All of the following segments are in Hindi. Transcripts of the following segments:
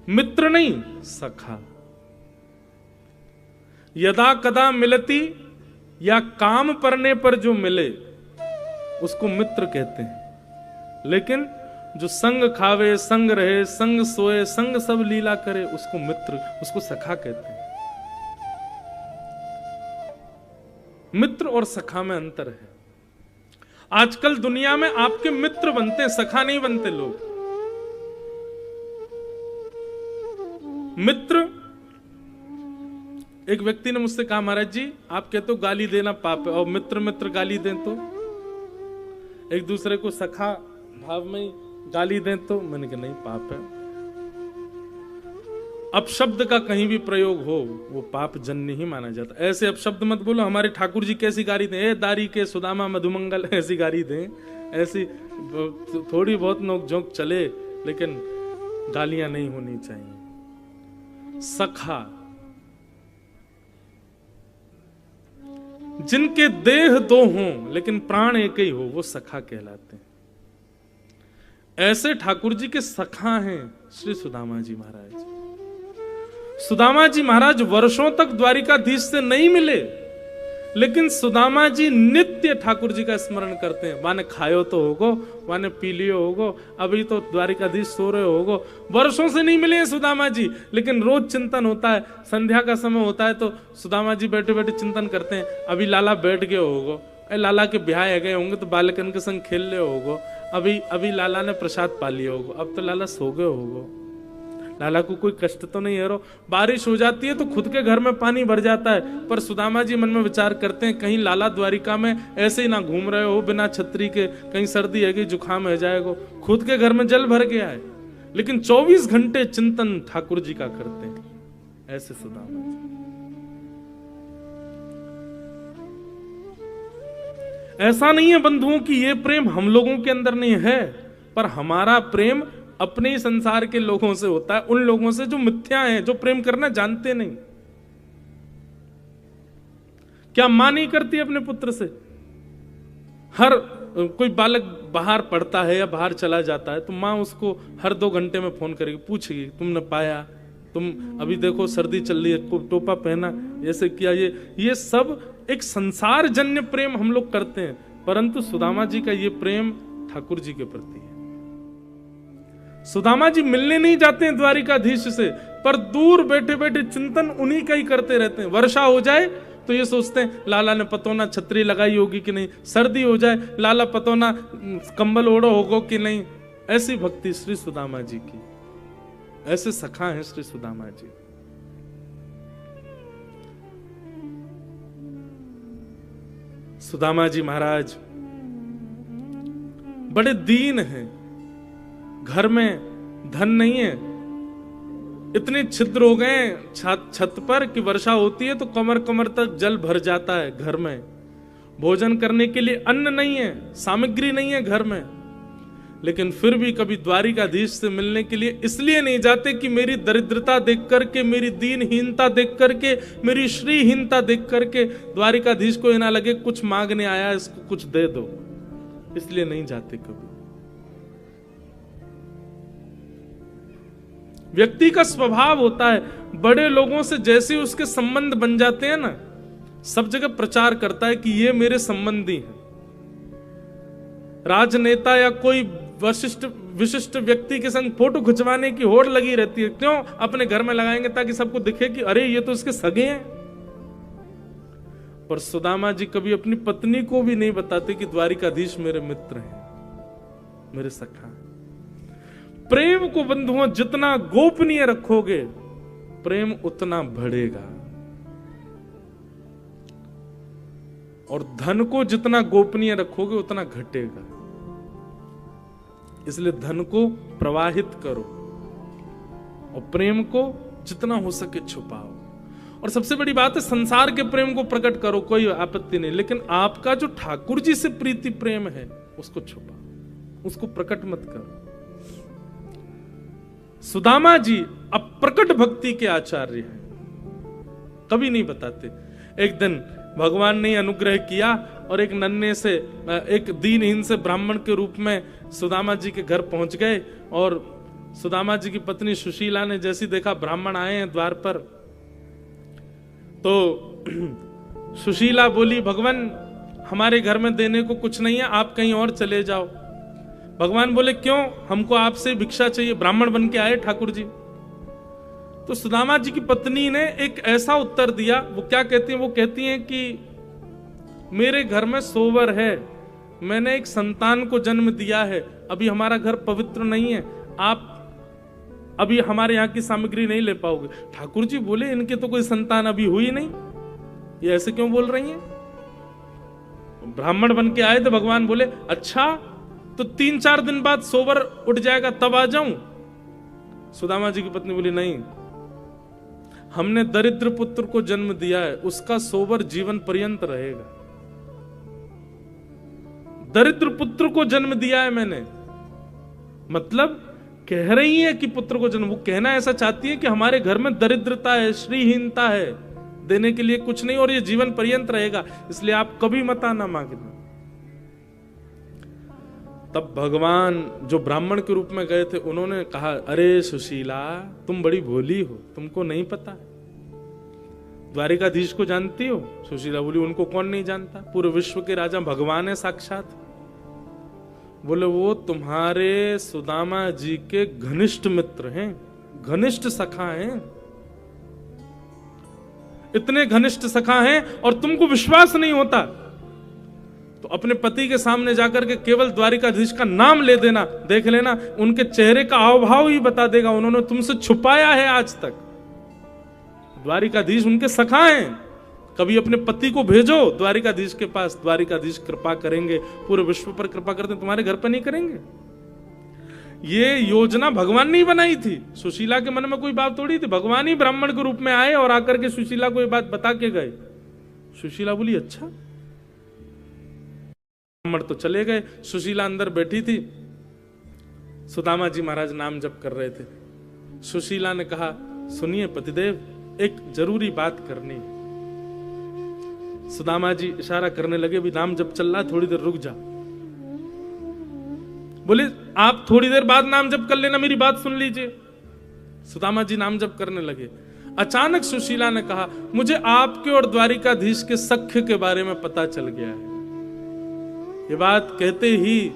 मित्र नहीं, सखा। यदा कदा मिलती या काम पड़ने पर जो मिले उसको मित्र कहते हैं, लेकिन जो संग खावे, संग रहे, संग सोए, संग सब लीला करे, उसको मित्र, उसको सखा कहते हैं। मित्र और सखा में अंतर है। आजकल दुनिया में आपके मित्र बनते हैं, सखा नहीं बनते लोग। मित्र, एक व्यक्ति ने मुझसे कहा, महाराज जी आप कहते हो गाली देना पाप है, और मित्र मित्र गाली दें तो, एक दूसरे को सखा भाव में गाली दें तो, मैंने कहा नहीं, पाप है। अपशब्द का कहीं भी प्रयोग हो वो पाप जन्य ही माना जाता। ऐसे अपशब्द मत बोलो। हमारे ठाकुर जी कैसी गाली दें, ए दारी के सुदामा मधुमंगल, ऐसी गाली दें, ऐसी थोड़ी बहुत नोक झोंक चले, लेकिन गालियां नहीं होनी चाहिए। सखा, जिनके देह दो हों लेकिन प्राण एक ही हो, वो सखा कहलाते हैं। ऐसे ठाकुर जी के सखा हैं श्री सुदामा जी महाराज। सुदामा जी महाराज वर्षों तक द्वारिकाधीश से नहीं मिले, लेकिन सुदामा जी नित्य ठाकुर जी का स्मरण करते हैं। वाने खायो तो होगो, वाने पी लियो होगो, अभी तो द्वारिकाधीश सो रहे होगो। वर्षों से नहीं मिले हैं सुदामा जी, लेकिन रोज चिंतन होता है। संध्या का समय होता है तो सुदामा जी बैठे बैठे चिंतन करते हैं, अभी लाला बैठ गए होगो, लाला के ब्याह गए होंगे तो बालकन के संग खेल ले होगो, अभी लाला ने प्रसाद पा लिया होगो, अब तो लाला सो गए होगो, लाला को कोई कष्ट तो नहीं है रो। बारिश हो जाती है तो खुद के घर में पानी भर जाता है, पर सुदामा जी मन में विचार करते हैं कहीं लाला द्वारिका में ऐसे ही ना घूम रहे हो बिना छतरी के, कहीं सर्दी है कि जुकाम है जाएगा, खुद के घर में जल भर गया है, लेकिन 24 घंटे चिंतन ठाकुर जी का करते हैं। ऐसे सुदामा जी। ऐसा नहीं है बंधुओं कि ये प्रेम हम लोगों के अंदर नहीं है, पर हमारा प्रेम अपने ही संसार के लोगों से होता है, उन लोगों से जो मिथ्या हैं, जो प्रेम करना जानते नहीं। क्या मां नहीं करती अपने पुत्र से? हर कोई बालक बाहर पढ़ता है या बाहर चला जाता है तो मां उसको हर 2 घंटे में फोन करेगी, पूछेगी तुमने पाया, तुम अभी देखो सर्दी चल रही है, टोपा पहना, ऐसे किया। ये सब एक संसार जन्य प्रेम हम लोग करते हैं, परंतु सुदामा जी का ये प्रेम ठाकुर जी के प्रति है। सुदामा जी मिलने नहीं जाते हैं द्वारिकाधीश से, पर दूर बैठे बैठे चिंतन उन्हीं का ही करते रहते हैं। वर्षा हो जाए तो ये सोचते हैं लाला ने पतोना छतरी लगाई होगी कि नहीं, सर्दी हो जाए लाला पतोना कंबल ओढ़ो होगो कि नहीं। ऐसी भक्ति श्री सुदामा जी की, ऐसे सखा हैं श्री सुदामा जी। सुदामा जी महाराज बड़े दीन हैं, घर में धन नहीं है, इतने छिद्र हो गए छत पर कि वर्षा होती है तो कमर कमर तक जल भर जाता है घर में। भोजन करने के लिए अन्न नहीं है, सामग्री नहीं है घर में, लेकिन फिर भी कभी द्वारिकाधीश से मिलने के लिए इसलिए नहीं जाते कि मेरी दरिद्रता देख करके, मेरी दीनहीनता देख करके, मेरी श्रीहीनता देख करके द्वारिकाधीश को ना लगे कुछ मांगने आया, इसको कुछ दे दो, इसलिए नहीं जाते कभी। व्यक्ति का स्वभाव होता है, बड़े लोगों से जैसे उसके संबंध बन जाते हैं ना, सब जगह प्रचार करता है कि ये मेरे संबंधी हैं। राजनेता या कोई विशिष्ट व्यक्ति के संग फोटो खिंचवाने की होड़ लगी रहती है, क्यों? अपने घर में लगाएंगे ताकि सबको दिखे कि अरे ये तो उसके सगे हैं। पर सुदामा जी कभी अपनी पत्नी को भी नहीं बताते कि द्वारिकाधीश मेरे मित्र हैं, मेरे सखा हैं। प्रेम को बंधुओं जितना गोपनीय रखोगे प्रेम उतना बढ़ेगा, और धन को जितना गोपनीय रखोगे उतना घटेगा। इसलिए धन को प्रवाहित करो और प्रेम को जितना हो सके छुपाओ। और सबसे बड़ी बात है, संसार के प्रेम को प्रकट करो, कोई आपत्ति नहीं, लेकिन आपका जो ठाकुर जी से प्रीति प्रेम है उसको छुपाओ, उसको प्रकट मत करो। सुदामा जी अप्रकट भक्ति के आचार्य हैं, कभी नहीं बताते। एक दिन भगवान ने अनुग्रह किया और एक नन्हे से, एक दीनहीन से ब्राह्मण के रूप में सुदामा जी के घर पहुंच गए, और सुदामा जी की पत्नी सुशीला ने जैसी देखा ब्राह्मण आए हैं द्वार पर, तो सुशीला बोली, भगवान हमारे घर में देने को कुछ नहीं है, आप कहीं और चले जाओ। भगवान बोले, क्यों? हमको आपसे भिक्षा चाहिए, ब्राह्मण बन के आए ठाकुर जी। तो सुदामा जी की पत्नी ने एक ऐसा उत्तर दिया, वो क्या कहती हैं? वो कहती हैं कि मेरे घर में सोवर है, मैंने एक संतान को जन्म दिया है, अभी हमारा घर पवित्र नहीं है, आप अभी हमारे यहाँ की सामग्री नहीं ले पाओगे। ठाकुर जी बोले, इनके तो कोई संतान अभी हुई नहीं, ये ऐसे क्यों बोल रही हैं? ब्राह्मण बन के आए थे। भगवान बोले, अच्छा तो 3-4 दिन बाद सोवर उठ जाएगा, तब आ जाऊं? सुदामा जी की पत्नी बोली, नहीं, हमने दरिद्र पुत्र को जन्म दिया है, उसका सोवर जीवन पर्यंत रहेगा। दरिद्र पुत्र को जन्म दिया है मैंने, मतलब कह रही है कि पुत्र को जन्म, वो कहना ऐसा चाहती है कि हमारे घर में दरिद्रता है, श्रीहीनता है, देने के लिए कुछ नहीं, और ये जीवन पर्यंत रहेगा, इसलिए आप कभी मत आना मांगना। तब भगवान जो ब्राह्मण के रूप में गए थे, उन्होंने कहा, अरे सुशीला, तुम बड़ी भोली हो, तुमको नहीं पता, द्वारिकाधीश को जानती हो? सुशीला बोली, उनको कौन नहीं जानता, पूरे विश्व के राजा भगवान है साक्षात। बोले, वो तुम्हारे सुदामा जी के घनिष्ठ मित्र हैं, घनिष्ठ सखा हैं, इतने घनिष्ठ सखा हैं, और तुमको विश्वास नहीं होता तो अपने पति के सामने जाकर के केवल द्वारिकाधीश का नाम ले देना, देख लेना, उनके चेहरे का हाव भाव ही बता देगा, उन्होंने तुमसे छुपाया है आज तक। द्वारिकाधीश उनके सखा हैं, कभी अपने पति को भेजो द्वारिकाधीश के पास, द्वारिकाधीश कृपा करेंगे, पूरे विश्व पर कृपा करते, तुम्हारे घर पर नहीं करेंगे। ये योजना भगवान नहीं बनाई थी, सुशीला के मन में कोई बात थोड़ी थी, भगवान ही ब्राह्मण के रूप में आए और आकर के सुशीला को ये बात बता के गए। सुशीला बोली, अच्छा। ब्राह्मण तो चले गए, सुशीला अंदर बैठी थी, सुदामा जी महाराज नाम जप कर रहे थे। सुशीला ने कहा, सुनिए पतिदेव, एक जरूरी बात करनी। सुदामा जी इशारा करने लगे, भी नाम जप चल रहा, थोड़ी देर रुक जा। बोले, आप थोड़ी देर बाद नाम जप कर लेना, मेरी बात सुन लीजिए। सुदामा जी नाम जप करने लगे। अचानक सुशीला ने कहा, मुझे आपके और द्वारिकाधीश के सख्य के बारे में पता चल गया है। ये बात कहते ही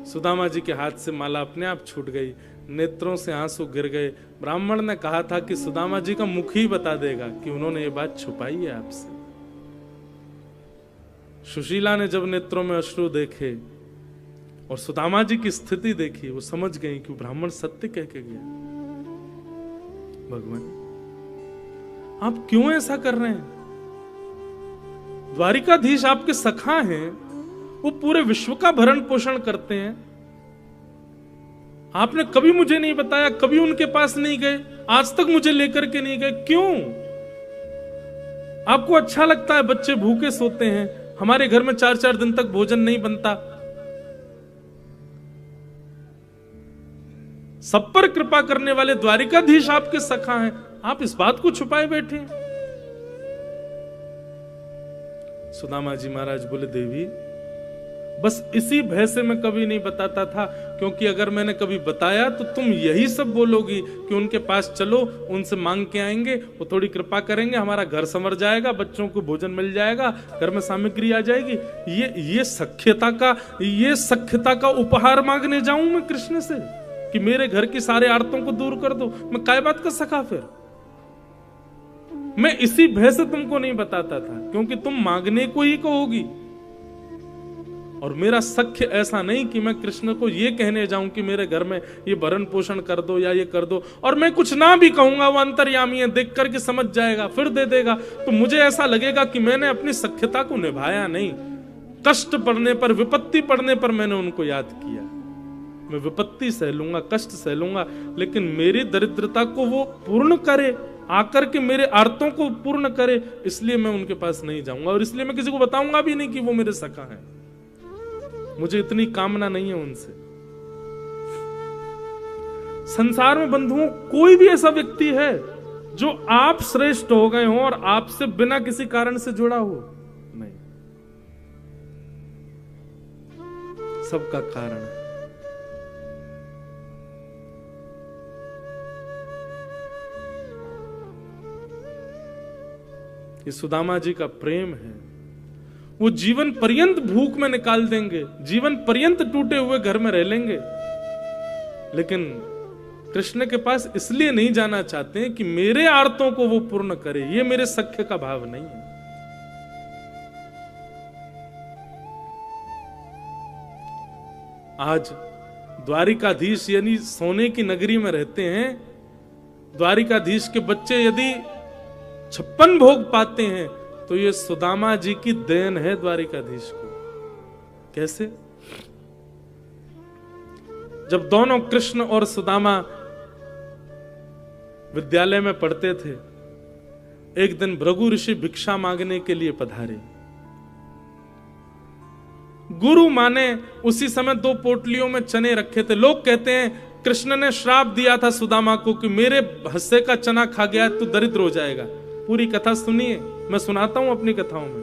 सुदामा जी के हाथ से माला अपने आप छूट गई, नेत्रों से आंसू गिर गए। ब्राह्मण ने कहा था कि सुदामा जी का मुख ही बता देगा कि उन्होंने ये बात छुपाई है आपसे। सुशीला ने जब नेत्रों में अश्रु देखे और सुदामा जी की स्थिति देखी, वो समझ गई कि ब्राह्मण सत्य कह के गया। भगवान, आप क्यों ऐसा कर रहे हैं? द्वारिकाधीश आपके सखा हैं, वो पूरे विश्व का भरण पोषण करते हैं, आपने कभी मुझे नहीं बताया, कभी उनके पास नहीं गए, आज तक मुझे लेकर के नहीं गए, क्यों? आपको अच्छा लगता है बच्चे भूखे सोते हैं, हमारे घर में 4-4 दिन तक भोजन नहीं बनता, सब पर कृपा करने वाले द्वारिकाधीश आपके सखा हैं, आप इस बात को छुपाए बैठे हैं। सुदामा जी महाराज बोले, देवी, बस इसी भय से मैं कभी नहीं बताता था, क्योंकि अगर मैंने कभी बताया तो तुम यही सब बोलोगी कि उनके पास चलो, उनसे मांग के आएंगे, वो थोड़ी कृपा करेंगे, हमारा घर संवर जाएगा, बच्चों को भोजन मिल जाएगा, घर में सामग्री आ जाएगी। ये सख्यता का उपहार मांगने जाऊं मैं कृष्ण से कि मेरे घर की सारे आर्तों को दूर कर दो? मैं काय बात का सखा फिर? मैं इसी भय से तुमको नहीं बताता था, क्योंकि तुम मांगने को ही कहोगी। और मेरा सख्य ऐसा नहीं कि मैं कृष्ण को ये कहने जाऊं कि मेरे घर में ये भरण पोषण कर दो या ये कर दो, और मैं कुछ ना भी कहूंगा, वो अंतर्यामी है, देख करके समझ जाएगा, फिर दे देगा, तो मुझे ऐसा लगेगा कि मैंने अपनी सख्यता को निभाया नहीं। कष्ट पड़ने पर, विपत्ति पड़ने पर मैंने उनको याद किया। मैं विपत्ति सह लूंगा, कष्ट सह लूंगा, लेकिन मेरी दरिद्रता को वो पूर्ण करे, आकर के मेरे आर्तों को पूर्ण करे, इसलिए मैं उनके पास नहीं जाऊंगा, और इसलिए मैं किसी को बताऊंगा भी नहीं कि वो मेरे सखा हैं। मुझे इतनी कामना नहीं है उनसे। संसार में बंधुओं, कोई भी ऐसा व्यक्ति है जो आप श्रेष्ठ हो गए हो और आपसे बिना किसी कारण से जुड़ा हो? नहीं, सबका कारण है। ये सुदामा जी का प्रेम है। वो जीवन पर्यंत भूख में निकाल देंगे, जीवन पर्यंत टूटे हुए घर में रह लेंगे, लेकिन कृष्ण के पास इसलिए नहीं जाना चाहते कि मेरे आर्तों को वो पूर्ण करे। ये मेरे सख्य का भाव नहीं है। आज द्वारिकाधीश यानी सोने की नगरी में रहते हैं। द्वारिकाधीश के बच्चे यदि 56 भोग पाते हैं तो ये सुदामा जी की देन है द्वारिकाधीश को। कैसे? जब दोनों कृष्ण और सुदामा विद्यालय में पढ़ते थे, एक दिन भृगु ऋषि भिक्षा मांगने के लिए पधारे। गुरु माने उसी समय 2 पोटलियों में चने रखे थे। लोग कहते हैं कृष्ण ने श्राप दिया था सुदामा को कि मेरे हिस्से का चना खा गया तो दरिद्र हो जाएगा। पूरी कथा सुनिए, मैं सुनाता हूं अपनी कथाओं में।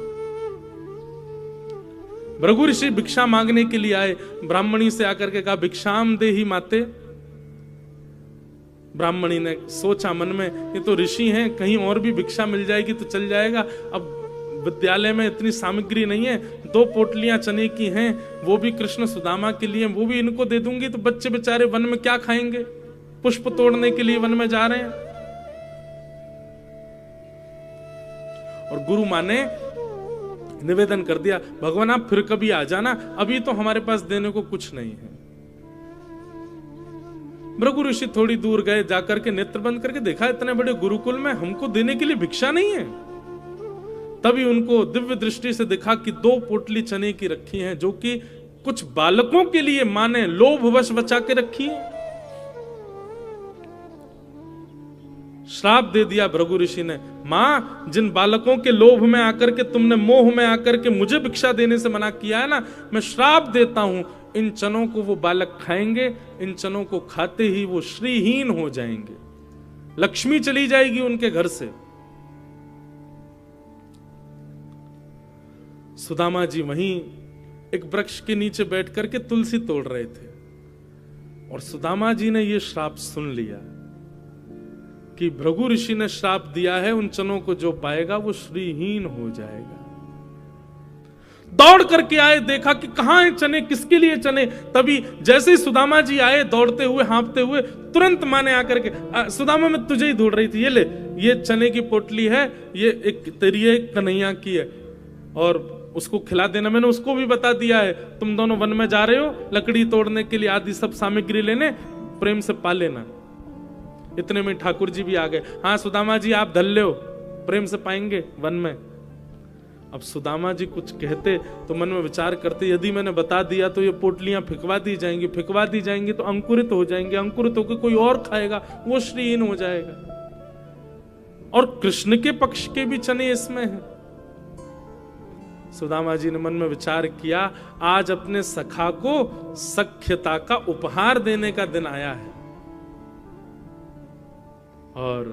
भृगु ऋषि भिक्षा मांगने के लिए आए। ब्राह्मणी से आकर के कहा भिक्षाम देहि माते। ब्राह्मणी ने सोचा मन में ये तो ऋषि हैं, कहीं और भी भिक्षा मिल जाएगी तो चल जाएगा। अब विद्यालय में इतनी सामग्री नहीं है, 2 पोटलियां चने की हैं, वो भी कृष्ण सुदामा के लिए, वो भी इनको दे दूंगी तो बच्चे बेचारे वन में क्या खाएंगे? पुष्प तोड़ने के लिए वन में जा रहे हैं। और गुरु माने निवेदन कर दिया, भगवान आप फिर कभी आ जाना, अभी तो हमारे पास देने को कुछ नहीं है। भृगु ऋषि थोड़ी दूर गए, जाकर के नेत्र बंद करके देखा इतने बड़े गुरुकुल में हमको देने के लिए भिक्षा नहीं है। तभी उनको दिव्य दृष्टि से दिखा कि 2 पोटली चने की रखी हैं, जो कि कुछ बालकों के लिए मां ने लोभवश बचा के रखी है। श्राप दे दिया भृगु ऋषि ने, मां जिन बालकों के लोभ में आकर के तुमने, मोह में आकर के मुझे भिक्षा देने से मना किया है ना, मैं श्राप देता हूं इन चनों को वो बालक खाएंगे, इन चनों को खाते ही वो श्रीहीन हो जाएंगे, लक्ष्मी चली जाएगी उनके घर से। सुदामा जी वहीं एक वृक्ष के नीचे बैठ करके तुलसी तोड़ रहे थे और सुदामा जी ने यह श्राप सुन लिया कि भृगु ऋषि ने श्राप दिया है, उन चनों को जो पाएगा वो श्रीहीन हो जाएगा। दौड़ करके आए, देखा कि कहां है चने, किसके लिए चने। तभी जैसे ही सुदामा जी आए दौड़ते हुए, हाँफते हुए, तुरंत माने आकर के, सुदामा मैं तुझे ही ढूंढ रही थी, ये ले, ये चने की पोटली है, ये एक तेरी कन्हैया की है और उसको खिला देना। मैंने उसको भी बता दिया है, तुम दोनों वन में जा रहे हो लकड़ी तोड़ने के लिए, आदि सब सामग्री लेने, प्रेम से पा लेना। इतने में ठाकुर जी भी आ गए। हाँ सुदामा जी आप धल लो, प्रेम से पाएंगे वन में। अब सुदामा जी कुछ कहते तो मन में विचार करते, यदि मैंने बता दिया तो ये पोटलियां फिकवा दी जाएंगी, फिकवा दी जाएंगी तो अंकुरित हो जाएंगे, अंकुरित होकर कोई और खाएगा, वो श्रीहीन हो जाएगा। और कृष्ण के पक्ष के भी चने इसमें हैं। सुदामा जी ने मन में विचार किया, आज अपने सखा को सख्यता का उपहार देने का दिन आया है। और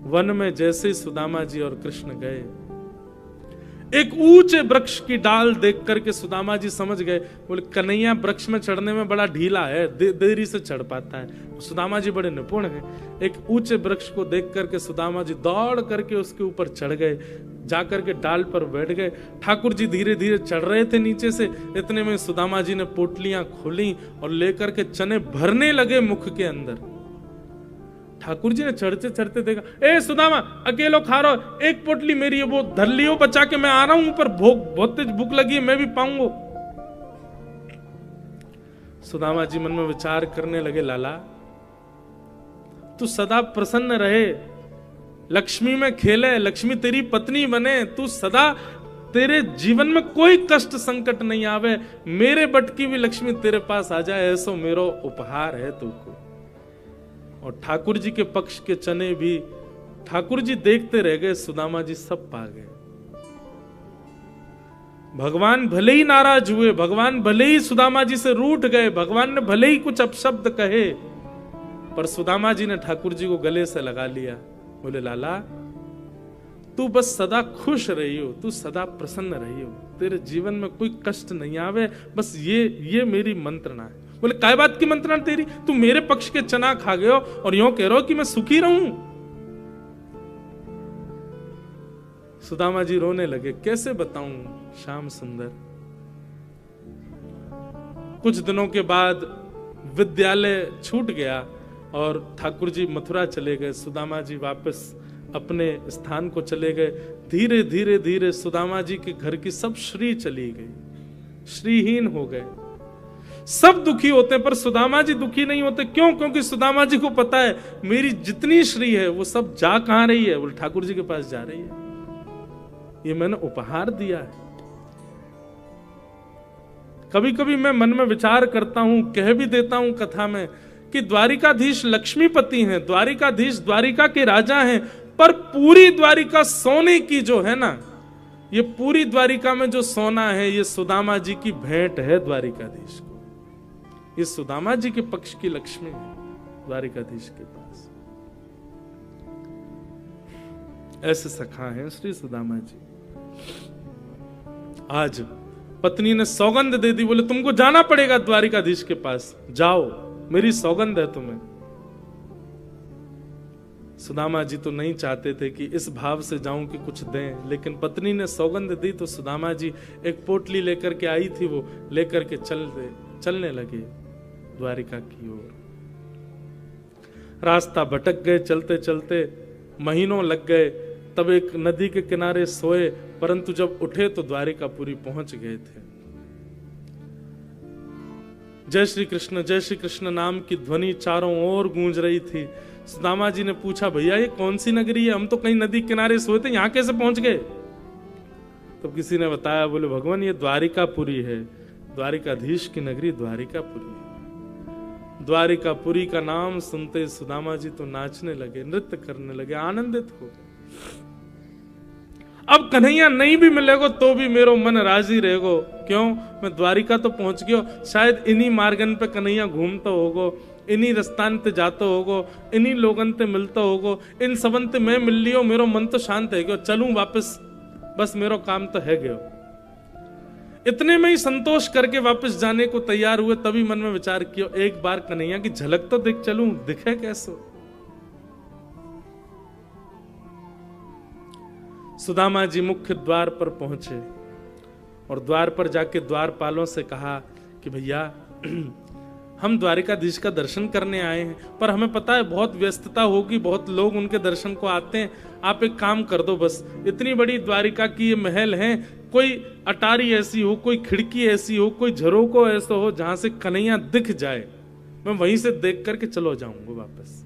वन में जैसे सुदामा जी और कृष्ण गए, एक ऊंचे वृक्ष की डाल देख करके सुदामा जी समझ गए, बोले कन्हैया वृक्ष में चढ़ने में बड़ा ढीला है, देरी से चढ़ पाता है। सुदामा जी बड़े निपुण हैं। एक ऊंचे वृक्ष को देख करके सुदामा जी दौड़ करके उसके ऊपर चढ़ गए, जाकर के डाल पर बैठ गए। ठाकुर जी धीरे धीरे चढ़ रहे थे नीचे से, इतने में सुदामा जी ने पोटलियां खोली और लेकर के चने भरने लगे मुख के अंदर। ठाकुर जी ने चढ़ते चढ़ते देखा, ए सुदामा अकेलो खा रहा हो, एक पोटली मेरी है, वो धर लियो बचा के, मैं आ रहा हूं ऊपर, बहुत तेज भूख लगी है, मैं भी पाऊंगा। सुदामा जी मन में विचार करने लगे, लाला तू सदा प्रसन्न रहे, लक्ष्मी में खेले, लक्ष्मी तेरी पत्नी बने, तू सदा, तेरे जीवन में कोई कष्ट संकट नहीं आवे, मेरे बट की भी लक्ष्मी तेरे पास आ जाए, ऐसा मेरा उपहार है तुमको। और ठाकुर जी के पक्ष के चने भी ठाकुर जी देखते रह गए, सुदामा जी सब पा गए। भगवान भले ही नाराज हुए, भगवान भले ही सुदामा जी से रूठ गए, भगवान ने भले ही कुछ अपशब्द कहे, पर सुदामा जी ने ठाकुर जी को गले से लगा लिया। बोले लाला तू बस सदा खुश रही हो, तू सदा प्रसन्न रही हो, तेरे जीवन में कोई कष्ट नहीं आवे, बस ये मेरी मंत्रणा है। बोले काय बात की मंत्रणा तेरी, तू मेरे पक्ष के चना खा गए हो और यूं कह रहे हो कि मैं सुखी रहूं। सुदामा जी रोने लगे, कैसे बताऊं श्याम सुंदर। कुछ दिनों के बाद विद्यालय छूट गया और ठाकुर जी मथुरा चले गए। सुदामा जी वापस अपने स्थान को चले गए। धीरे धीरे धीरे सुदामा जी के घर की सब श्री चली गई, श्रीहीन हो गए। सब दुखी होते हैं पर सुदामा जी दुखी नहीं होते। क्यों? क्योंकि सुदामा जी को पता है मेरी जितनी श्री है वो सब जा कहां रही है, वो ठाकुर जी के पास जा रही है। ये मैंने उपहार दिया है। कभी कभी मैं मन में विचार करता हूं, कह भी देता हूं कथा में कि द्वारिकाधीश लक्ष्मीपति हैं, द्वारिकाधीश द्वारिका के राजा हैं, पर पूरी द्वारिका सोने की जो है ना, ये पूरी द्वारिका में जो सोना है ये सुदामा जी की भेंट है द्वारिकाधीश को। ये सुदामा जी के पक्ष की लक्ष्मी है द्वारिकाधीश के पास। ऐसे सखा हैं श्री सुदामा जी। आज पत्नी ने सौगंध दे दी, बोले तुमको जाना पड़ेगा द्वारिकाधीश के पास, जाओ, मेरी सौगंध है तुम्हें। सुदामा जी तो नहीं चाहते थे कि इस भाव से जाऊं कि कुछ दें, लेकिन पत्नी ने सौगंध दी तो सुदामा जी एक पोटली लेकर के आई थी, वो लेकर के चलने लगे द्वारिका की ओर। रास्ता भटक गए, चलते चलते महीनों लग गए। तब एक नदी के किनारे सोए, परंतु जब उठे तो द्वारिकापुरी पहुंच गए थे। जय श्री कृष्ण नाम की ध्वनि चारों ओर गूंज रही थी। सुदामा जी ने पूछा, भैया ये कौन सी नगरी है? हम तो कहीं नदी किनारे सोए थे, यहां कैसे पहुंच गए? तो किसी ने बताया, बोले भगवान ये द्वारिकापुरी है, द्वारिकाधीश की नगरी द्वारिकापुरी है। द्वारिकापुरी का नाम सुनते सुदामा जी तो नाचने लगे, नृत्य करने लगे, आनंदित हो गए। अब कन्हैया नहीं भी मिलेगो तो भी मेरो मन राजी रहेगो। क्यों? मैं द्वारिका तो पहुंच गयो, शायद इन्हीं मार्गन पे कन्हैया घूमता होगो, इन्हीं रस्तान ते जाता होगो, इन्हीं लोगन ते मिलता होगो, इन सबन ते मैं मिल लियो, मेरो मन तो शांत है गयो, चलूं वापस, बस मेरो काम तो है गयो। इतने में ही संतोष करके वापस जाने को तैयार हुए। तभी मन में विचार किया, एक बार कन्हैया की झलक तो देख चलूं, दिखे कैसे। सुदामा जी मुख्य द्वार पर पहुंचे और द्वार पर जाके द्वारपालों से कहा कि भैया हम द्वारिकाधीश का दर्शन करने आए हैं, पर हमें पता है बहुत व्यस्तता होगी, बहुत लोग उनके दर्शन को आते हैं, आप एक काम कर दो, बस इतनी बड़ी द्वारिका की ये महल है, कोई अटारी ऐसी हो, कोई खिड़की ऐसी हो, कोई झरोको ऐसा हो जहां से कन्हैया दिख जाए, मैं वहीं से देख करके चलो जाऊंगा वापस।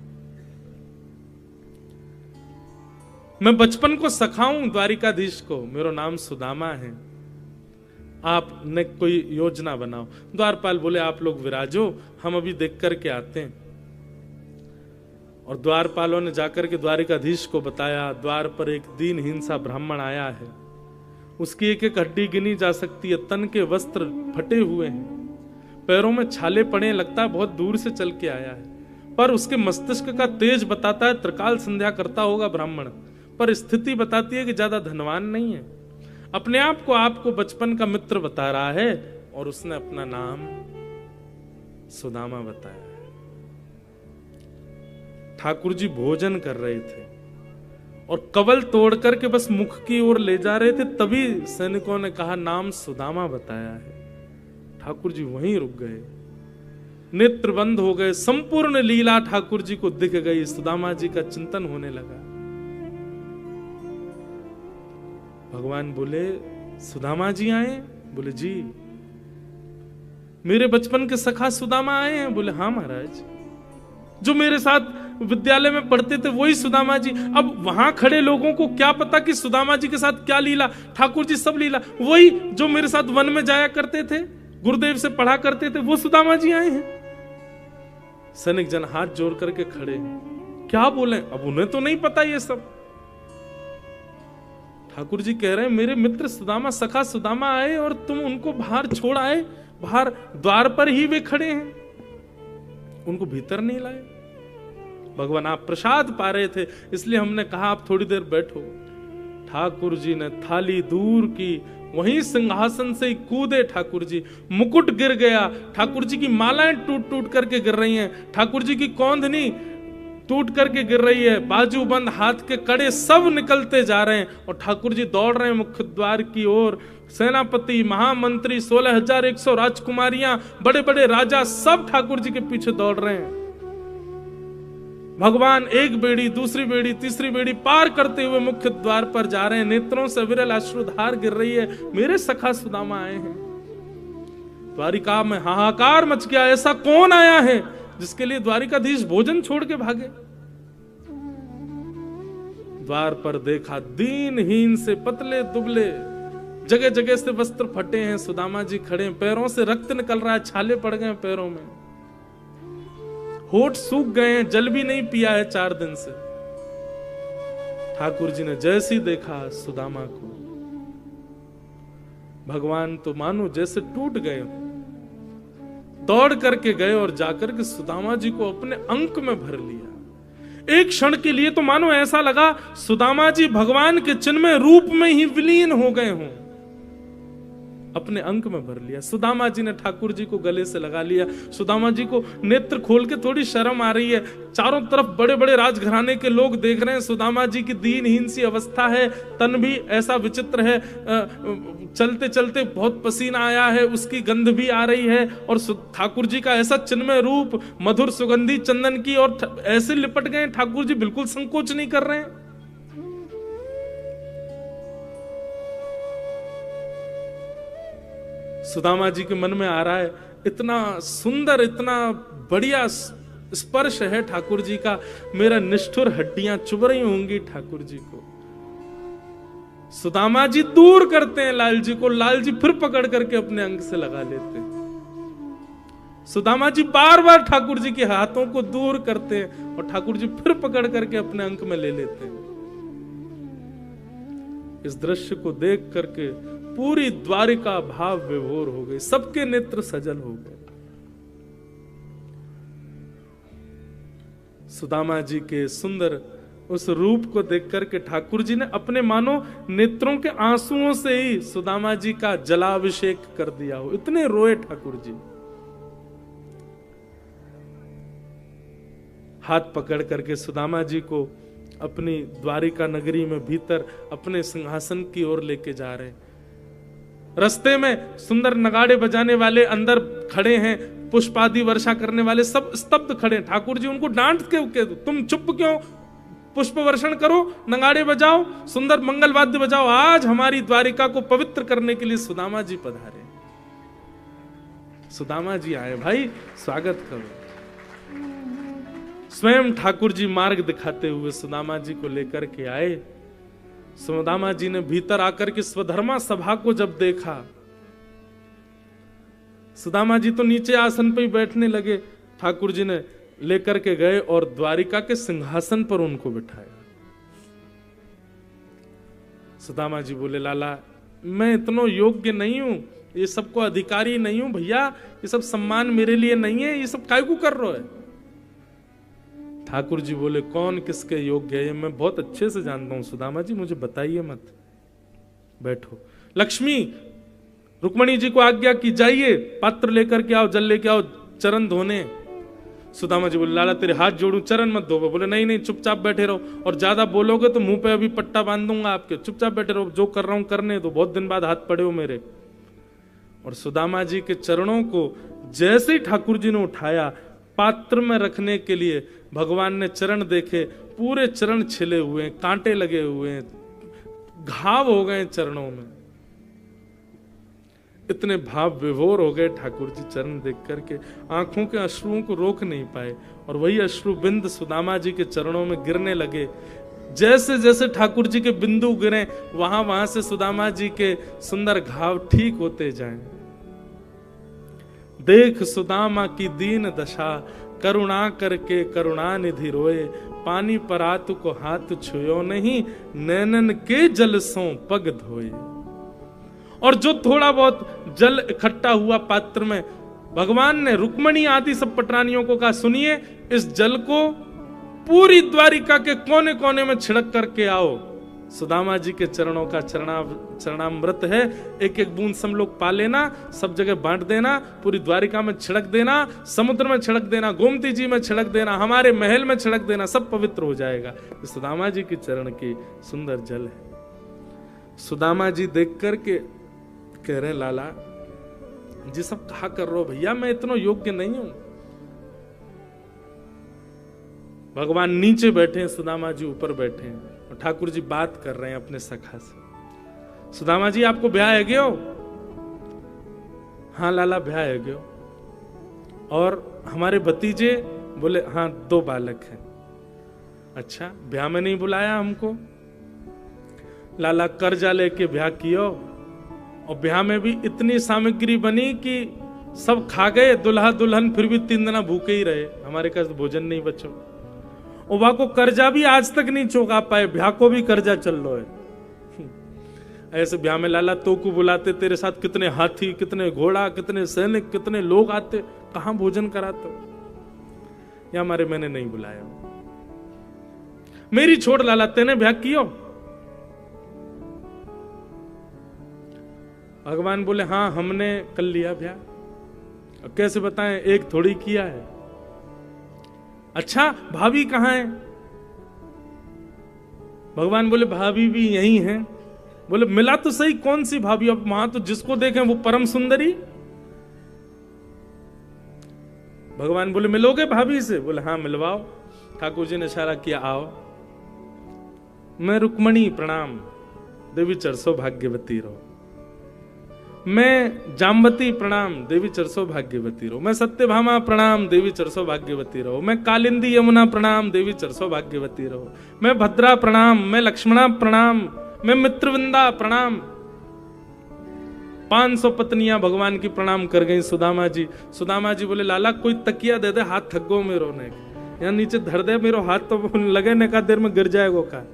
मैं बचपन को सखाऊं द्वारिकाधीश को, मेरा नाम सुदामा है, आपने कोई योजना बनाओ। द्वारपाल बोले आप लोग विराजो, हम अभी देख करके आते हैं। और द्वारपालों ने जाकर के द्वारिकाधीश को बताया, द्वार पर एक दीनहीन सा ब्राह्मण आया है, उसकी एक एक हड्डी गिनी जा सकती है, तन के वस्त्र फटे हुए हैं, पैरों में छाले पड़े, लगता है बहुत दूर से चल के आया है, पर उसके मस्तिष्क का तेज बताता है त्रिकाल संध्या करता होगा ब्राह्मण, पर स्थिति बताती है कि ज्यादा धनवान नहीं है। अपने आप को आपको बचपन का मित्र बता रहा है और उसने अपना नाम सुदामा बताया है। ठाकुर जी भोजन कर रहे थे और कवल तोड़ करके बस मुख की ओर ले जा रहे थे, तभी सैनिकों ने कहा नाम सुदामा बताया है। ठाकुर जी वहीं रुक गए, नेत्र बंद हो गए, संपूर्ण लीला ठाकुर जी को दिख गई, सुदामा जी का चिंतन होने लगा। भगवान बोले सुदामा जी आए? बोले जी। मेरे बचपन के सखा सुदामा आए हैं? बोले हाँ महाराज, जो मेरे साथ विद्यालय में पढ़ते थे वही सुदामा जी। अब वहां खड़े लोगों को क्या पता कि सुदामा जी के साथ क्या लीला, ठाकुर जी सब लीला, वही जो मेरे साथ वन में जाया करते थे, गुरुदेव से पढ़ा करते थे, वो सुदामा जी आए हैं। सैनिक जन हाथ जोड़ करके खड़े, क्या बोले, अब उन्हें तो नहीं पता ये सब। ठाकुर जी कह रहे हैं मेरे मित्र सुदामा, सखा सुदामा आए और तुम उनको बाहर छोड़ आए, बाहर द्वार पर ही वे खड़े हैं, उनको भीतर नहीं लाए। भगवान आप प्रसाद पा रहे थे इसलिए हमने कहा आप थोड़ी देर बैठो। ठाकुर जी ने थाली दूर की, वहीं सिंहासन से ही कूदे ठाकुर जी, मुकुट गिर गया, ठाकुर जी की मालाएं टूट टूट करके गिर रही हैं, ठाकुर जी की कौंधनी टूट करके गिर रही है, बाजूबंद, हाथ के कड़े सब निकलते जा रहे हैं और ठाकुर जी दौड़ रहे हैं मुख्य द्वार की ओर। सेनापति, महामंत्री, 16,100 राजकुमारियां, बड़े बड़े राजा सब ठाकुर जी के पीछे दौड़ रहे हैं। भगवान एक बेड़ी, दूसरी बेड़ी, तीसरी बेड़ी पार करते हुए मुख्य द्वार पर जा रहे हैं। नेत्रों से विरल अश्रुधार गिर रही है। मेरे सखा सुदामा आए हैं। द्वारिका में हाहाकार मच गया। ऐसा कौन आया है जिसके लिए द्वारिकाधीश भोजन छोड़ के भागे? द्वार पर देखा, दीनहीन से पतले दुबले, जगह जगह से वस्त्र फटे हैं। सुदामा जी खड़े हैं, पैरों से रक्त निकल रहा है, छाले पड़ गए पैरों में, होठ सूख गए हैं, जल भी नहीं पिया है 4 दिन से। ठाकुर जी ने जैसे ही देखा सुदामा को, भगवान तो मानो जैसे टूट गए, दौड़ करके गए और जाकर के सुदामा जी को अपने अंक में भर लिया। एक क्षण के लिए तो मानो ऐसा लगा सुदामा जी भगवान के चिन्मय रूप में ही विलीन हो गए हों, अपने अंक में भर लिया। सुदामा जी ने ठाकुर जी को गले से लगा लिया। सुदामा जी को नेत्र खोल के थोड़ी शर्म आ रही है। चारों तरफ बड़े बड़े राजघराने के लोग देख रहे हैं। सुदामा जी की दीनहीन सी अवस्था है, तन भी ऐसा विचित्र है, चलते चलते बहुत पसीना आया है, उसकी गंध भी आ रही है, और ठाकुर जी का ऐसा चिन्मय रूप, मधुर सुगंधी चंदन की, और ऐसे लिपट गए ठाकुर जी, बिल्कुल संकोच नहीं कर रहे हैं। सुदामा जी के मन में आ रहा है, इतना सुंदर, इतना बढ़िया स्पर्श है ठाकुर जी का, मेरा निष्ठुर हड्डियां चुभ रही होंगी ठाकुर जी को। सुदामा जी दूर करते हैं लाल जी को, लाल जी फिर पकड़ करके अपने अंग से लगा लेते हैं। सुदामा जी बार बार ठाकुर जी के हाथों को दूर करते हैं और ठाकुर जी फिर पकड़ करके अपने अंक में ले लेते हैं। इस दृश्य को देख करके पूरी द्वारिका भाव विभोर हो गई, सबके नेत्र सजल हो गए। सुदामा जी के सुंदर उस रूप को देख करके ठाकुर जी ने अपने मानो नेत्रों के आंसुओं से ही सुदामा जी का जलाभिषेक कर दिया हो, इतने रोए ठाकुर जी। हाथ पकड़ करके सुदामा जी को अपनी द्वारिका नगरी में भीतर अपने सिंहासन की ओर लेके जा रहे हैं। रास्ते में सुंदर नगाड़े बजाने वाले अंदर खड़े हैं, पुष्पादि वर्षा करने वाले सब स्तब्ध खड़े हैं। ठाकुर जी उनको डांट के तुम चुप क्यों, पुष्प वर्षण करो, नगाड़े बजाओ, सुंदर मंगल वाद्य बजाओ। आज हमारी द्वारिका को पवित्र करने के लिए सुदामा जी पधारे। सुदामा जी आए, भाई स्वागत करो। स्वयं ठाकुर जी मार्ग दिखाते हुए सुदामा जी को लेकर के आए। सुदामा जी ने भीतर आकर के स्वधर्मा सभा को जब देखा, सुदामा जी तो नीचे आसन पे ही बैठने लगे। ठाकुर जी ने लेकर के गए और द्वारिका के सिंहासन पर उनको बिठाया। सुदामा जी बोले, लाला मैं इतना योग्य नहीं हूं, ये सबको अधिकारी नहीं हूं भैया, ये सब सम्मान मेरे लिए नहीं है, ये सब काय को कर रहे है। ठाकुर जी बोले, कौन किसके योग्य है मैं बहुत अच्छे से जानता हूं सुदामा जी, मुझे बताइए मत, बैठो। लक्ष्मी रुक्मणी जी को आज्ञा की, जाइए पात्र लेकर के आओ, जल लेके आओ, चरण धोने। सुदामा जी बोले, लाला तेरे हाथ जोड़ूं, चरण मत धो। बोले नहीं नहीं, चुपचाप बैठे रहो, और ज्यादा बोलोगे तो मुंह पे अभी पट्टा बांध दूंगा आपके, चुपचाप बैठे रहो, जो कर रहा हूं करने दो, बहुत दिन बाद हाथ पड़े हो मेरे। और सुदामा जी के चरणों को जैसे ही ठाकुर जी ने उठाया पात्र में रखने के लिए, भगवान ने चरण देखे, पूरे चरण छिले हुए, कांटे लगे हुए, घाव हो गए चरणों में। इतने भाव विभोर हो गए ठाकुर जी चरण देख करके, आंखों के अश्रुओं को रोक नहीं पाए, और वही अश्रु बिंद सुदामा जी के चरणों में गिरने लगे। जैसे जैसे ठाकुर जी के बिंदु गिरे, वहां वहां से सुदामा जी के सुंदर घाव ठीक होते जाएं। देख सुदामा की दीन दशा, करुणा करके करुणा निधि रोए, पानी परातु को हाथ छुयो नहीं, नैनन के जल सो पग धोए। और जो थोड़ा बहुत जल इकट्ठा हुआ पात्र में, भगवान ने रुक्मणी आदि सब पटरानियों को कहा, सुनिए इस जल को पूरी द्वारिका के कोने कोने में छिड़क करके आओ, सुदामा जी के चरणों का चरणामृत है। एक एक बूंद सब लोग पा लेना, सब जगह बांट देना, पूरी द्वारिका में छिड़क देना, समुद्र में छिड़क देना, गोमती जी में छिड़क देना, हमारे महल में छिड़क देना, सब पवित्र हो जाएगा। सुदामा जी के चरण की सुंदर जल है। सुदामा जी देख करके कह रहे लाला जी सब कहा कर रहे हो भैया, मैं इतना योग्य नहीं हूं। भगवान नीचे बैठे हैं, सुदामा जी ऊपर बैठे हैं और ठाकुर जी बात कर रहे हैं अपने सखा से। सुदामा जी आपको ब्याह है गयो? हाँ लाला ब्याह है गयो। और हमारे भतीजे? बोले हाँ 2 बालक हैं। अच्छा ब्याह में नहीं बुलाया हमको? लाला कर्जा लेके ब्याह कियो और ब्याह में भी इतनी सामग्री बनी कि सब खा गए दुल्हा दुल्हन, फिर भी 3 दिन भूखे ही रहे, हमारे पास भोजन नहीं बचो। ओबा को कर्जा भी आज तक नहीं चुका पाए, ब्याह को भी कर्जा चल रहा है। ऐसे ब्याह में लाला तो को बुलाते, तेरे साथ कितने हाथी, कितने घोड़ा, कितने सैनिक, कितने लोग आते, कहां भोजन कराते? या हमारे मैंने नहीं बुलाया। मेरी छोड़ लाला, तेने ब्याह कियो? भगवान बोले हाँ हमने कर लिया ब्याह। कैसे बताएं, एक थोड़ी किया है। अच्छा भाभी कहां है? भगवान बोले भाभी भी यही है। बोले मिला तो सही, कौन सी भाभी? अब वहां तो जिसको देखें वो परम सुंदरी। भगवान बोले मिलोगे भाभी से? बोले हाँ मिलवाओ। ठाकुर जी ने इशारा किया आओ। मैं रुक्मणी प्रणाम, देवी चरसो भाग्यवती रहो। मैं जाम्बती प्रणाम, देवी चरसो भाग्यवती रहो। मैं सत्यभामा प्रणाम, देवी चरसो भाग्यवती रहो। मैं कालिंदी यमुना प्रणाम, देवी चरसो भाग्यवती रहो। मैं भद्रा प्रणाम, मैं लक्ष्मणा प्रणाम, मैं मित्रविंदा प्रणाम। 500 पत्नियां भगवान की प्रणाम कर गई सुदामा जी। सुदामा जी बोले लाला कोई तकिया दे दे, हाथ थक गो मेरो ने, यहाँ नीचे धर दे मेरो हाथ, तो लगे ने का देर में गिर जाएगो का।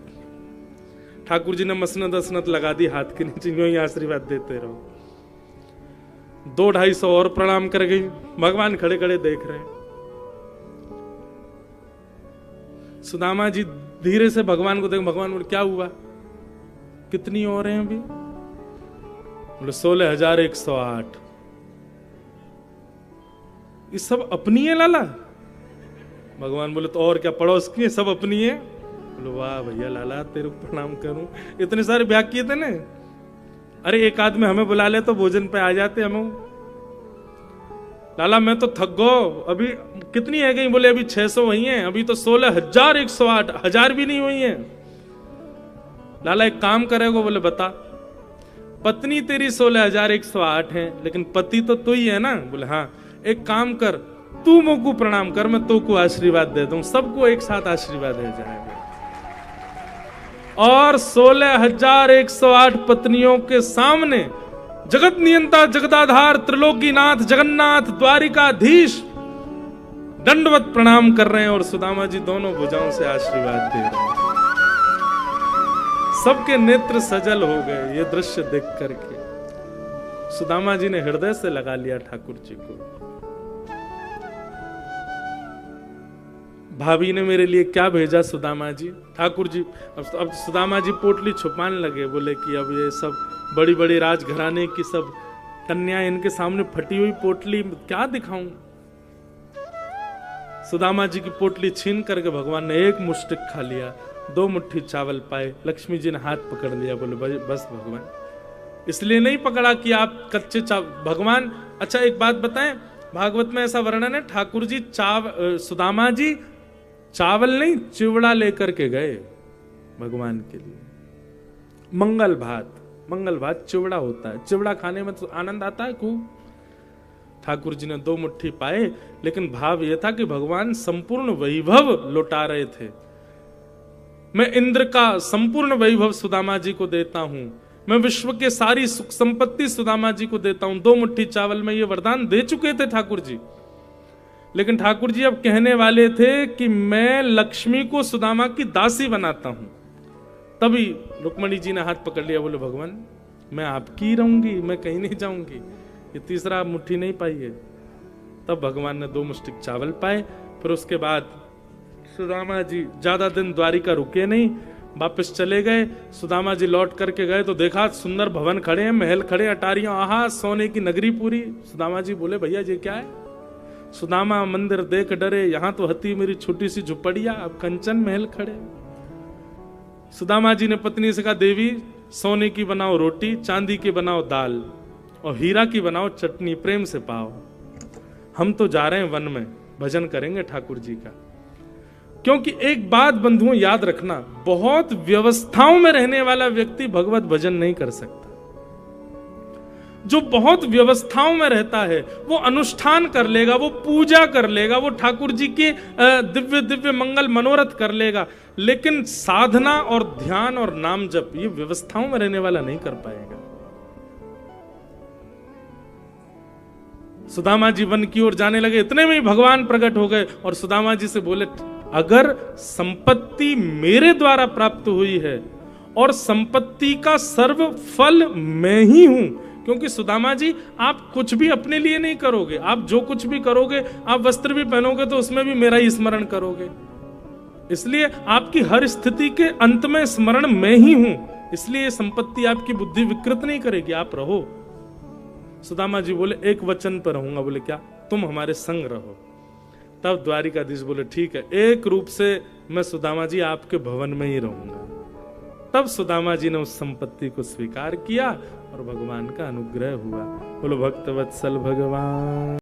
ठाकुर जी ने मसनत असनत लगा दी हाथ के नीचे, यूं ही आशीर्वाद देते रहो। 200-250 और प्रणाम कर गई। भगवान खड़े खड़े देख रहे हैं। सुदामा जी धीरे से भगवान को देख, भगवान बोले क्या हुआ, कितनी और हैं अभी? बोले 16,108। ये सब अपनी है लाला? भगवान बोले तो और क्या पड़ोस की है, सब अपनी है। बोले वाह भैया लाला तेरे को प्रणाम करूं, इतने सारे ब्याह किए थे ना। अरे एक आदमी हमें बुला ले तो भोजन पे आ जाते हम। लाला मैं तो थक गो, अभी कितनी है गई? बोले अभी 600 हुई हैं, अभी तो 16,108, 1000 भी नहीं हुई हैं। लाला एक काम करेगो? बोले बता। पत्नी तेरी 16,108 है, लेकिन पति तो तू ही है ना? बोले हाँ। एक काम कर, तू मुझको प्रणाम कर, मैं तू को आशीर्वाद दे दूं, सबको एक साथ आशीर्वाद दे जाएगा। और 16,108 पत्नियों के सामने जगत नियंता, जगदाधार, त्रिलोकीनाथ, जगन्नाथ, द्वारिकाधीश दंडवत प्रणाम कर रहे हैं और सुदामा जी दोनों भुजाओं से आशीर्वाद दे रहे हैं। सबके नेत्र सजल हो गए ये दृश्य देख करके। सुदामा जी ने हृदय से लगा लिया ठाकुर जी को। भाभी ने मेरे लिए क्या भेजा सुदामा जी? ठाकुर जी अब सुदामा जी पोटली छुपाने लगे। बोले कि अब ये सब बड़ी बड़ी राजघराने की सब कन्या, इनके सामने फटी हुई पोटली क्या दिखाऊं? सुदामा जी की पोटली छीन करके भगवान ने एक मुष्टिक खा लिया, 2 मुट्ठी चावल पाए। लक्ष्मी जी ने हाथ पकड़ लिया। बोले बस भगवान, इसलिए नहीं पकड़ा कि आप कच्चे भगवान। अच्छा एक बात बताएं, भागवत में ऐसा वर्णन है ठाकुर जी सुदामा जी चावल नहीं चिवड़ा लेकर के गए भगवान के लिए। मंगल भात चिवड़ा होता है, चिवड़ा खाने में तो आनंद आता है खूब। ठाकुर जी ने 2 मुट्ठी पाए, लेकिन भाव यह था कि भगवान संपूर्ण वैभव लौटा रहे थे। मैं इंद्र का संपूर्ण वैभव सुदामा जी को देता हूं, मैं विश्व के सारी सुख संपत्ति सुदामा जी को देता हूं। 2 मुट्ठी चावल में ये वरदान दे चुके थे ठाकुर जी। लेकिन ठाकुर जी अब कहने वाले थे कि मैं लक्ष्मी को सुदामा की दासी बनाता हूं। तभी रुक्मणी जी ने हाथ पकड़ लिया। बोले भगवान मैं आपकी रहूंगी, मैं कहीं नहीं जाऊंगी, ये तीसरा मुट्ठी नहीं पाई है। तब भगवान ने 2 मुष्टिक चावल पाए। फिर उसके बाद सुदामा जी ज्यादा दिन द्वारिका रुके नहीं, वापस चले गए। सुदामा जी लौट करके गए तो देखा सुंदर भवन खड़े हैं, महल खड़े, अटारियां, आहा सोने की नगरी पूरी। सुदामा जी बोले भैया ये क्या है? सुदामा मंदिर देख डरे, यहां तो हती मेरी छोटी सी झुपड़िया, अब कंचन महल खड़े। सुदामा जी ने पत्नी से कहा देवी सोने की बनाओ रोटी, चांदी की बनाओ दाल और हीरा की बनाओ चटनी, प्रेम से पाओ। हम तो जा रहे हैं वन में, भजन करेंगे ठाकुर जी का। क्योंकि एक बात बंधुओं याद रखना, बहुत व्यवस्थाओं में रहने वाला व्यक्ति भगवत भजन नहीं कर सकता। जो बहुत व्यवस्थाओं में रहता है वो अनुष्ठान कर लेगा, वो पूजा कर लेगा, वो ठाकुर जी के दिव्य दिव्य मंगल मनोरथ कर लेगा, लेकिन साधना और ध्यान और नाम जप ये व्यवस्थाओं में रहने वाला नहीं कर पाएगा। सुदामा जी वन की ओर जाने लगे, इतने में ही भगवान प्रकट हो गए और सुदामा जी से बोले अगर संपत्ति मेरे द्वारा प्राप्त हुई है और संपत्ति का सर्व फल मैं ही हूं, क्योंकि सुदामा जी आप कुछ भी अपने लिए नहीं करोगे, आप जो कुछ भी करोगे, आप वस्त्र भी पहनोगे तो उसमें भी मेरा ही स्मरण करोगे, इसलिए आपकी हर स्थिति के अंत में स्मरण मैं ही हूं, इसलिए संपत्ति आपकी बुद्धि विकृत नहीं करेगी, आप रहो। सुदामा जी बोले एक वचन पर रहूंगा। बोले क्या? तुम हमारे संग रहो। तब द्वारिकाधीश बोले ठीक है, एक रूप से मैं सुदामा जी आपके भवन में ही रहूंगा। तब सुदामा जी ने उस संपत्ति को स्वीकार किया और भगवान का अनुग्रह हुआ। बोलो भक्त वत्सल भगवान।